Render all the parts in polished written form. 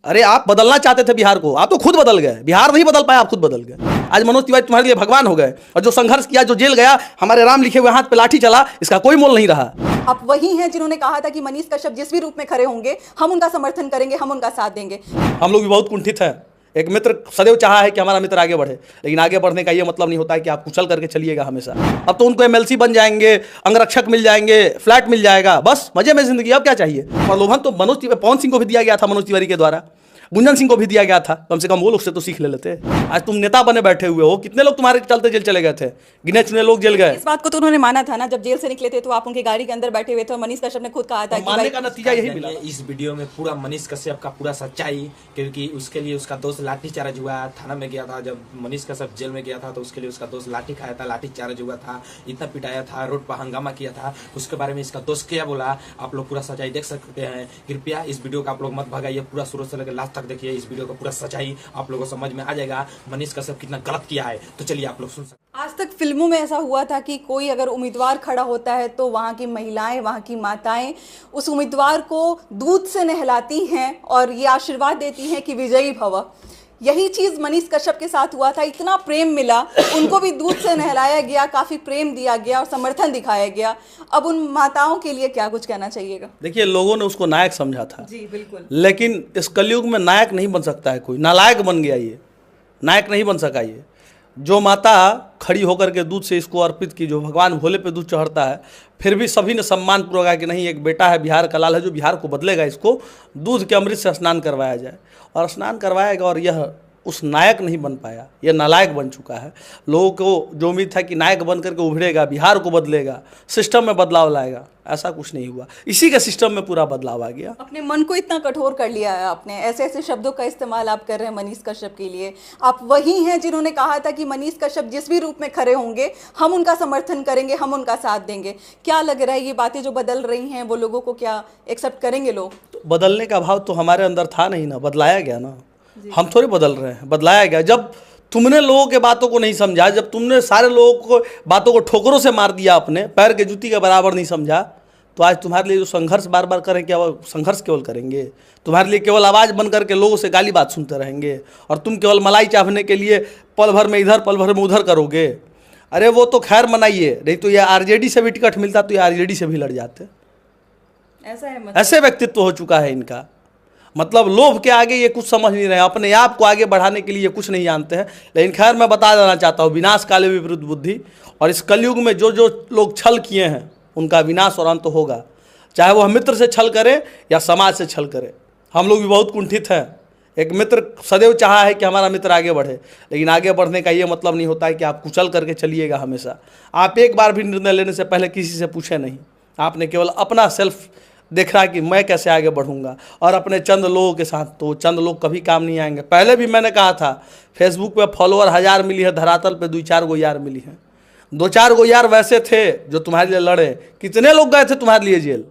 अरे आप बदलना चाहते थे बिहार को, आप तो खुद बदल गए। बिहार नहीं बदल पाया, आप खुद बदल गए। आज मनोज तिवारी तुम्हारे लिए भगवान हो गए, और जो संघर्ष किया, जो जेल गया, हमारे राम लिखे हुए हाथ पे लाठी चला, इसका कोई मोल नहीं रहा। आप वही हैं जिन्होंने कहा था कि मनीष कश्यप जिस भी रूप में खड़े होंगे हम उनका समर्थन करेंगे, हम उनका साथ देंगे। हम लोग भी बहुत कुंठित हैं। एक मित्र सदैव चाहा है कि हमारा मित्र आगे बढ़े, लेकिन आगे बढ़ने का ये मतलब नहीं होता है कि आप कुचल करके चलिएगा हमेशा। अब तो उनको एमएलसी बन जाएंगे, अंगरक्षक मिल जाएंगे, फ्लैट मिल जाएगा, बस मजे में जिंदगी। अब क्या चाहिए? प्रलोभन तो पवन सिंह को भी दिया गया था, मनोज तिवारी के द्वारा, गुंजन सिंह को भी दिया गया था। कम से कम वो लोग से तो सीख ले लेते। आज तुम नेता बने बैठे हुए हो, कितने लोग तुम्हारे चलते जेल चले गए थे? गिने चुने लोग जेल गए। इस बात को तो उन्होंने माना था ना, जब जेल से निकले थे तो आप उनकी गाड़ी के अंदर बैठे हुए थे और मनीष कश्यप ने खुद कहा था कि मानने का नतीजा यही मिला। इस वीडियो में पूरा मनीष कश्यप का पूरा सच्चाई, क्योंकि उसके लिए उसका दोस्त लाठीचार्ज हुआ, थाना में गया था। जब मनीष कश्यप जेल में गया था तो उसके लिए उसका दोस्त लाठी खाया था, लाठीचार्ज हुआ था, इतना पिटाया था, रोड पर हंगामा किया था। उसके बारे में इसका दोस्त क्या बोला, आप लोग पूरा सच्चाई देख सकते हैं। कृपया इस वीडियो को आप लोग मत भगाइए, पूरा शुरू से लेकर लास्ट तक देखिए। इस वीडियो को पूरा सच्चाई आप लोगों को समझ में आ जाएगा, मनीष कश्यप कितना गलत किया है। तो चलिए आप लोग सुन सकते। आज तक फिल्मों में ऐसा हुआ था कि कोई अगर उम्मीदवार खड़ा होता है तो वहाँ की महिलाएं, वहाँ की माताएं उस उम्मीदवार को दूध से नहलाती हैं और ये आशीर्वाद देती हैं कि विजयी भव। यही चीज़ मनीष कश्यप के साथ हुआ था। इतना प्रेम मिला, उनको भी दूध से नहलाया गया, काफ़ी प्रेम दिया गया और समर्थन दिखाया गया। अब उन माताओं के लिए क्या कुछ कहना चाहिएगा? देखिए, लोगों ने उसको नायक समझा था। जी बिल्कुल। लेकिन इस कलयुग में नायक नहीं बन सकता है कोई, नालायक बन गया ये, नायक नहीं बन सका ये। जो माता खड़ी होकर के दूध से इसको अर्पित की, जो भगवान भोले पे दूध चढ़ता है, फिर भी सभी ने सम्मान पूर्वक कहा कि नहीं, एक बेटा है, बिहार का लाल है, जो बिहार को बदलेगा, इसको दूध के अमृत से स्नान करवाया जाए। और स्नान करवाएगा, और यह उस नायक नहीं बन पाया, यह नालायक बन चुका है। लोगों को जो उम्मीद था कि नायक बन करके उभरेगा, बिहार को बदलेगा, सिस्टम में बदलाव लाएगा, ऐसा कुछ नहीं हुआ। इसी के सिस्टम में पूरा बदलाव आ गया। अपने मन को इतना कठोर कर लिया है आपने, ऐसे ऐसे शब्दों का इस्तेमाल आप कर रहे हैं मनीष कश्यप के लिए। आप वही हैं जिन्होंने कहा था कि मनीष कश्यप जिस भी रूप में खड़े होंगे हम उनका समर्थन करेंगे, हम उनका साथ देंगे। क्या लग रहा है ये बातें जो बदल रही हैं वो लोगों को क्या एक्सेप्ट करेंगे लोग? तो बदलने का भाव तो हमारे अंदर था नहीं ना, बदलाया गया ना। हम थोड़ी बदल रहे हैं, बदलाया गया। जब तुमने लोगों के बातों को नहीं समझा, जब तुमने सारे लोगों को बातों को ठोकरों से मार दिया, अपने पैर के जूती के बराबर नहीं समझा, तो आज तुम्हारे लिए जो संघर्ष बार बार करें, क्या वो संघर्ष केवल करेंगे? तुम्हारे लिए केवल आवाज़ बन करके लोगों से गाली बात सुनते रहेंगे, और तुम केवल मलाई चाहने के लिए पल भर में इधर पल भर में उधर करोगे। अरे वो तो खैर मनाइए, नहीं तो ये आरजेडी से भी टिकट मिलता तो ये आरजेडी से भी लड़ जाते। ऐसा है मतलब? ऐसे व्यक्तित्व हो चुका है इनका। मतलब लोभ के आगे ये कुछ समझ नहीं रहे, अपने आप को आगे बढ़ाने के लिए ये कुछ नहीं जानते हैं। लेकिन खैर, मैं बता देना चाहता हूँ, विनाश काले विपरीत बुद्धि, और इस कलयुग में जो जो लोग छल किए हैं उनका विनाश और अंत होगा, चाहे वह मित्र से छल करे या समाज से छल करे। हम लोग भी बहुत कुंठित हैं। एक मित्र सदैव चाहा है कि हमारा मित्र आगे बढ़े, लेकिन आगे बढ़ने का ये मतलब नहीं होता है कि आप कुचल करके चलिएगा हमेशा। आप एक बार भी निर्णय लेने से पहले किसी से पूछे नहीं, आपने केवल अपना सेल्फ देख रहा है कि मैं कैसे आगे बढ़ूंगा, और अपने चंद लोगों के साथ। तो चंद लोग कभी काम नहीं आएंगे। पहले भी मैंने कहा था, फेसबुक पे फॉलोअर 1000 मिली है, धरातल पे 2-4 गो यार मिली हैं। 2-4 गो यार वैसे थे जो तुम्हारे लिए लड़े। कितने लोग गए थे तुम्हारे लिए जेल?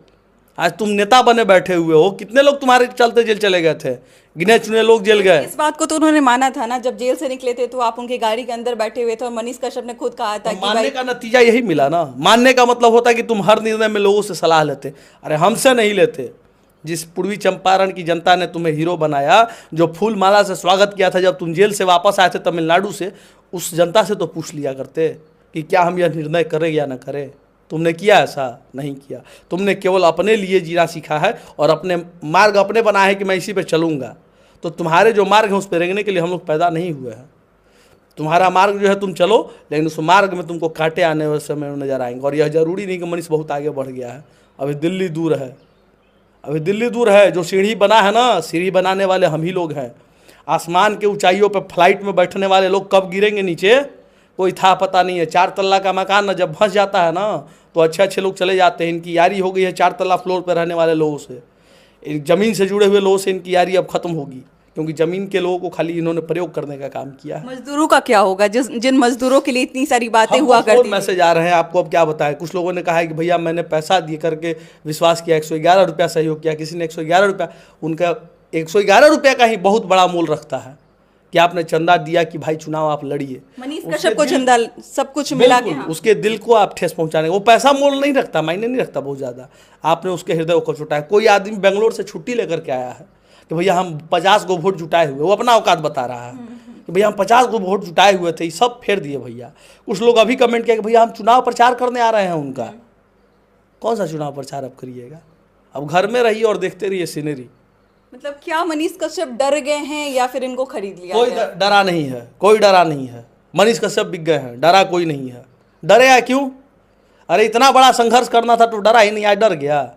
आज तुम नेता बने बैठे हुए हो, कितने लोग तुम्हारे चलते जेल चले गए थे? गिने चुने लोग जेल गए। इस बात को तो उन्होंने माना था ना, जब जेल से निकले थे तो आप उनकी गाड़ी के अंदर बैठे हुए थे और मनीष कश्यप ने खुद कहा था कि मानने का नतीजा यही मिला ना। मानने का मतलब होता है कि तुम हर निर्णय में लोगों से सलाह लेते। अरे हमसे नहीं लेते। जिस पूर्वी चंपारण की जनता ने तुम्हें हीरो बनाया, जो फूल माला से स्वागत किया था जब तुम जेल से वापस आए थे तमिलनाडु से, उस जनता से तो पूछ लिया करते कि क्या हम यह निर्णय करें या न करें। तुमने किया? ऐसा नहीं किया। तुमने केवल अपने लिए जीना सीखा है और अपने मार्ग अपने बनाए हैं कि मैं इसी पे चलूँगा। तो तुम्हारे जो मार्ग हैं उस पर रेंगने के लिए हम लोग पैदा नहीं हुए हैं। तुम्हारा मार्ग जो है तुम चलो, लेकिन उस मार्ग में तुमको कांटे आने वाले समय नजर आएंगे। और यह जरूरी नहीं कि मनीष बहुत आगे बढ़ गया है, अभी दिल्ली दूर है, अभी दिल्ली दूर है। जो सीढ़ी बना है ना, सीढ़ी बनाने वाले हम ही लोग हैं। आसमान के ऊंचाइयों पर फ्लाइट में बैठने वाले लोग कब गिरेंगे नीचे, कोई था पता नहीं है। 4 तल्ला का मकान ना जब फंस जाता है ना, तो अच्छे अच्छे लोग चले जाते हैं। इनकी यारी हो गई है 4 तल्ला फ्लोर पर रहने वाले लोगों से। ज़मीन से जुड़े हुए लोगों से इनकी यारी अब खत्म होगी, क्योंकि ज़मीन के लोगों को खाली इन्होंने प्रयोग करने का काम किया है। मजदूरों का क्या होगा, जिन मजदूरों के लिए इतनी सारी बातें हुआ करती थी? मैसेज आ रहे हैं, आपको अब क्या बताएं। कुछ लोगों ने कहा है कि भैया मैंने पैसा दे करके विश्वास किया, 111 रुपया सहयोग किया। किसी ने 111 रुपया, उनका 111 रुपया का ही बहुत बड़ा मूल रखता है कि आपने चंदा दिया कि भाई चुनाव आप लड़िए। मनीष कश्यप को चंदा सब कुछ मिला के, हाँ। उसके दिल को आप ठेस पहुंचाने, वो पैसा मोल नहीं रखता, मायने नहीं रखता बहुत ज़्यादा। आपने उसके हृदय को छुटाया। कोई आदमी बेंगलोर से छुट्टी लेकर के आया है, कि भैया हम 50 गो वोट जुटाए हुए, वो अपना औकात बता रहा है कि भैया हम 50 गो वोट जुटाए हुए थे, ये सब फेर दिए भैया। कुछ लोग अभी कमेंट किया कि भैया हम चुनाव प्रचार करने आ रहे हैं उनका। कौन सा चुनाव प्रचार अब करिएगा? अब घर में रहिए और देखते रहिए सीनरी। मतलब क्या मनीष कश्यप डर गए हैं या फिर इनको खरीद लिया कोई गया? डरा नहीं है, कोई डरा नहीं है। मनीष कश्यप बिक गए हैं, डरा कोई नहीं है। डरेगा क्यों? अरे इतना बड़ा संघर्ष करना था तो डरा ही नहीं, आज डर गया।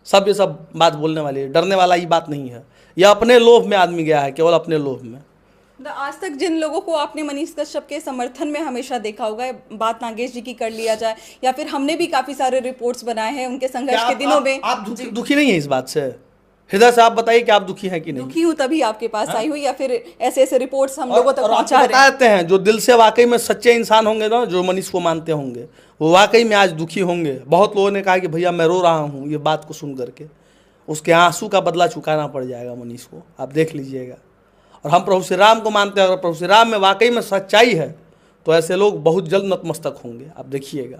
सब ये सब बात बोलने वाली है, डरने वाला ये बात नहीं है। यह अपने लोभ में आदमी गया है, केवल अपने लोभ में। आज तक जिन लोगों को आपने मनीष कश्यप के समर्थन में हमेशा देखा होगा, बात नागेश जी की कर लिया जाए या फिर हमने भी काफी सारे रिपोर्ट्स बनाए हैं उनके संघर्ष के दिनों में। आप दुखी नहीं है इस बात से? हृदय से आप बताइए कि आप दुखी हैं कि नहीं? दुखी हूँ तभी आपके पास आई हूँ, या फिर ऐसे ऐसे रिपोर्ट्स हम लोगों तक पहुंचा रहे बता देते हैं जो दिल से वाकई में सच्चे इंसान होंगे ना, जो मनीष को मानते होंगे, वो वाकई में आज दुखी होंगे। बहुत लोगों ने कहा कि भैया मैं रो रहा हूँ ये बात को सुन करके। उसके आंसू का बदला चुकाना पड़ जाएगा मनीष को, आप देख लीजिएगा। और हम प्रभु श्री राम को मानते हैं, अगर प्रभु श्री राम में वाकई में सच्चाई है तो ऐसे लोग बहुत जल्द नतमस्तक होंगे, आप देखिएगा,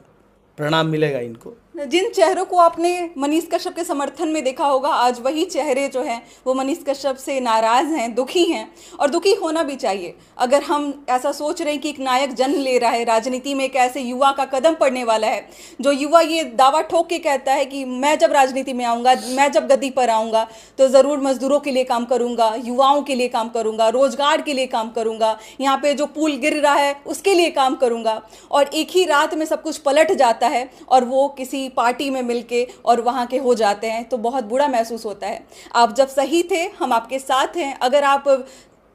प्रणाम मिलेगा इनको। जिन चेहरों को आपने मनीष कश्यप के समर्थन में देखा होगा, आज वही चेहरे जो हैं वो मनीष कश्यप से नाराज हैं, दुखी हैं, और दुखी होना भी चाहिए। अगर हम ऐसा सोच रहे हैं कि एक नायक जन्म ले रहा है, राजनीति में एक ऐसे युवा का कदम पड़ने वाला है, जो युवा ये दावा ठोक के कहता है कि मैं जब राजनीति में आऊँगा, मैं जब गद्दी पर आऊँगा तो ज़रूर मजदूरों के लिए काम करूँगा, युवाओं के लिए काम करूँगा, रोजगार के लिए काम करूँगा, यहाँ पे जो पुल गिर रहा है उसके लिए काम करूँगा, और एक ही रात में सब कुछ पलट जाता है और वो किसी पार्टी में मिलके और वहाँ के हो जाते हैं, तो बहुत बुरा महसूस होता है। आप जब सही थे हम आपके साथ हैं, अगर आप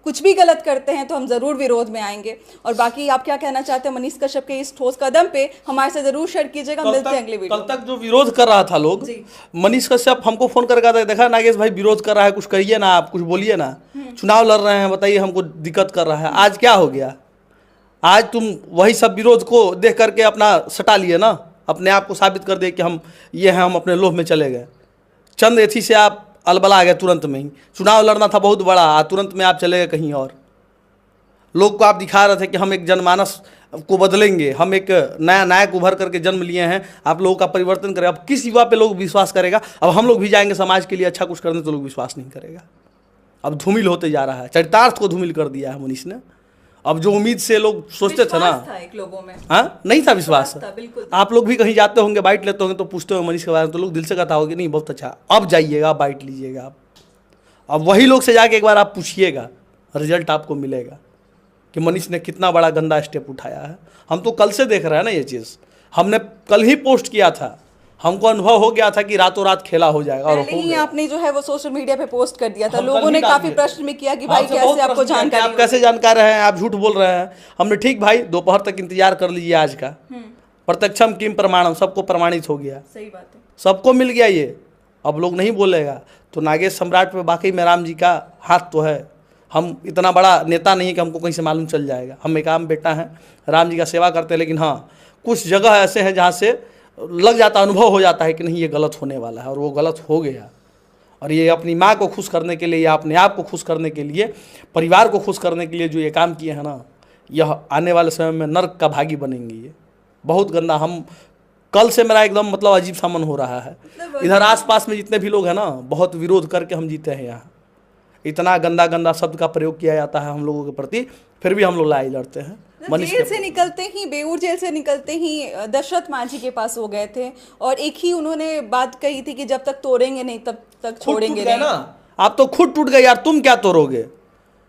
कुछ भी गलत करते हैं तो हम ज़रूर विरोध में आएंगे। और बाकी आप क्या कहना चाहते हैं मनीष कश्यप के इस ठोस कदम पे, हमारे से ज़रूर शेयर कीजिएगा। मिलते हैं अगले वीडियो। कल तक जो विरोध कर रहा था लोग, मनीष कश्यप हमको फोन करके आता है, देखा नागेश भाई विरोध कर रहा है, कुछ करिए ना, आप कुछ बोलिए ना, चुनाव लड़ रहे हैं, बताइए हमको दिक्कत कर रहा है। आज क्या हो गया? आज तुम वही सब विरोध को देख करके अपना सटा लिए ना, अपने आप को साबित कर दिए कि हम ये हैं, हम अपने लोभ में चले गए। चंद एथी से आप अलबला आ गए तुरंत में ही। चुनाव लड़ना था बहुत बड़ा, तुरंत में आप चले गए कहीं और। लोग को आप दिखा रहे थे कि हम एक जनमानस को बदलेंगे, हम एक नया नायक उभर करके जन्म लिए हैं, आप लोगों का परिवर्तन करें। अब किस युवा पे लोग विश्वास करेगा? अब हम लोग भी जाएंगे समाज के लिए अच्छा कुछ करने तो लोग विश्वास नहीं करेगा। अब धूमिल होते जा रहा है, चरितार्थ को धूमिल कर दिया है मनीष ने। अब जो उम्मीद से लोग सोचते थे ना, एक लोगों में हाँ नहीं था विश्वास। बिल्कुल। आप लोग भी कहीं जाते होंगे, बाइट लेते होंगे तो पूछते होंगे मनीष के बारे में, तो लोग दिल से कहता होगा नहीं बहुत अच्छा, अब जाइएगा बाइट लीजिएगा आप। अब वही लोग से जाके एक बार आप पूछिएगा, रिजल्ट आपको मिलेगा कि मनीष ने कितना बड़ा गंदा स्टेप उठाया है। हम तो कल से देख रहे हैं ना ये चीज़, हमने कल ही पोस्ट किया था, हमको अनुभव हो गया था कि रातों रात खेला हो जाएगा। और पहले ही आपने जो है वो सोशल मीडिया पे पोस्ट कर दिया था, लोगों ने काफी प्रश्न भी किया कि भाई कैसे आपको जानकारी, आप कैसे जानकार हैं, आप झूठ बोल रहे हैं। हमने ठीक भाई दोपहर तक इंतजार कर लीजिए आज का, प्रत्यक्षम किम प्रमाणम, सबको प्रमाणित हो गया, सही बात है, सबको मिल गया ये। अब लोग नहीं बोलेगा तो नागेश सम्राट पे वाकई में राम जी का हाथ तो है। हम इतना बड़ा नेता नहीं कि हमको कहीं से मालूम चल जाएगा, हम एक आम बेटा हैं, राम जी का सेवा करते हैं, लेकिन हाँ कुछ जगह ऐसे हैं जहाँ से लग जाता, अनुभव हो जाता है कि नहीं ये गलत होने वाला है, और वो गलत हो गया। और ये अपनी माँ को खुश करने के लिए या अपने आप को खुश करने के लिए, परिवार को खुश करने के लिए जो ये काम किए हैं ना, यह आने वाले समय में नर्क का भागी बनेंगे। ये बहुत गंदा, हम कल से मेरा एकदम मतलब अजीब सा मन हो रहा है। इधर आसपास में जितने भी लोग हैं ना, बहुत विरोध करके हम जीते हैं यहाँ। इतना गंदा गंदा शब्द का प्रयोग किया जाता है हम लोगों के प्रति, फिर भी हम लोग लड़ाई लड़ते हैं। जेल से निकलते ही, बेऊर जेल से निकलते ही दशरथ मांझी के पास हो गए थे और एक ही उन्होंने बात कही थी कि जब तक तोड़ेंगे नहीं तब तक छोड़ेंगे नहीं। ना आप तो खुद टूट गए यार, तुम क्या तोड़ोगे?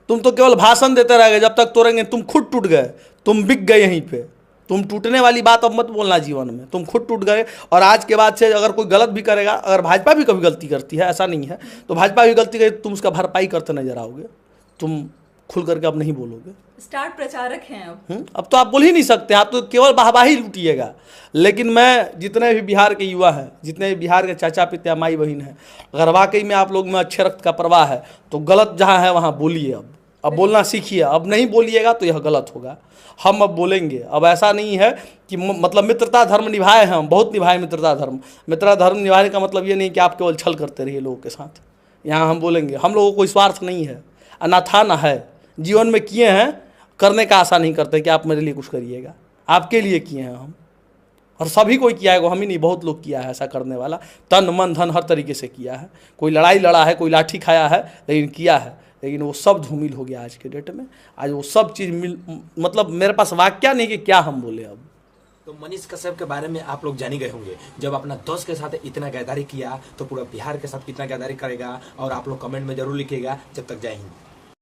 तुम तो केवल भाषण देते रह गए, जब तक तोड़ेंगे। तुम खुद टूट गए, तुम बिक गए यहीं पे। तुम टूटने वाली बात अब मत बोलना जीवन में, तुम खुद टूट गए। और आज के बाद से अगर कोई गलत भी करेगा, अगर भाजपा भी कभी गलती करती है, ऐसा नहीं है, तो भाजपा भी गलती करे, तुम उसका भरपाई करते नजर आओगे। तुम खुल करके अब नहीं बोलोगे। स्टार प्रचारक हैं अब तो आप बोल ही नहीं सकते, आप तो केवल वाहवाही लूटिएगा। लेकिन मैं जितने भी बिहार के युवा हैं, जितने भी बिहार के चाचा पिता माई बहन हैं, अगर वाकई में आप लोग में अच्छे रक्त का प्रवाह है तो गलत जहाँ है वहाँ बोलिए। अब बोलना सीखिए, अब नहीं बोलिएगा तो यह गलत होगा। हम अब बोलेंगे। अब ऐसा नहीं है कि मतलब मित्रता धर्म निभाए हैं, हम बहुत निभाए मित्रता धर्म। मित्रता धर्म निभाने का मतलब ये नहीं कि आप केवल छल करते रहिए लोगों के साथ। यहाँ हम बोलेंगे, हम लोगों को कोई स्वार्थ नहीं है, ना था ना है, जीवन में किए हैं, करने का आशा नहीं करते कि आप मेरे लिए कुछ करिएगा। आपके लिए किए हैं हम, और सभी कोई किया है, हम ही नहीं, बहुत लोग किया है ऐसा करने वाला, तन मन धन हर तरीके से किया है। कोई लड़ाई लड़ा है, कोई लाठी खाया है, लेकिन किया है। लेकिन वो सब धूमिल हो गया आज के डेट में। आज वो सब चीज़ मतलब मेरे पास वाक्य नहीं कि क्या हम बोले अब। तो मनीष कश्यप के बारे में आप लोग जान ही गए होंगे, जब अपना दोस्त के साथ इतना गद्दारी किया तो पूरा बिहार के साथ कितना गद्दारी करेगा, और आप लोग कमेंट में जरूर लिखिएगा। जब तक जय हिंद।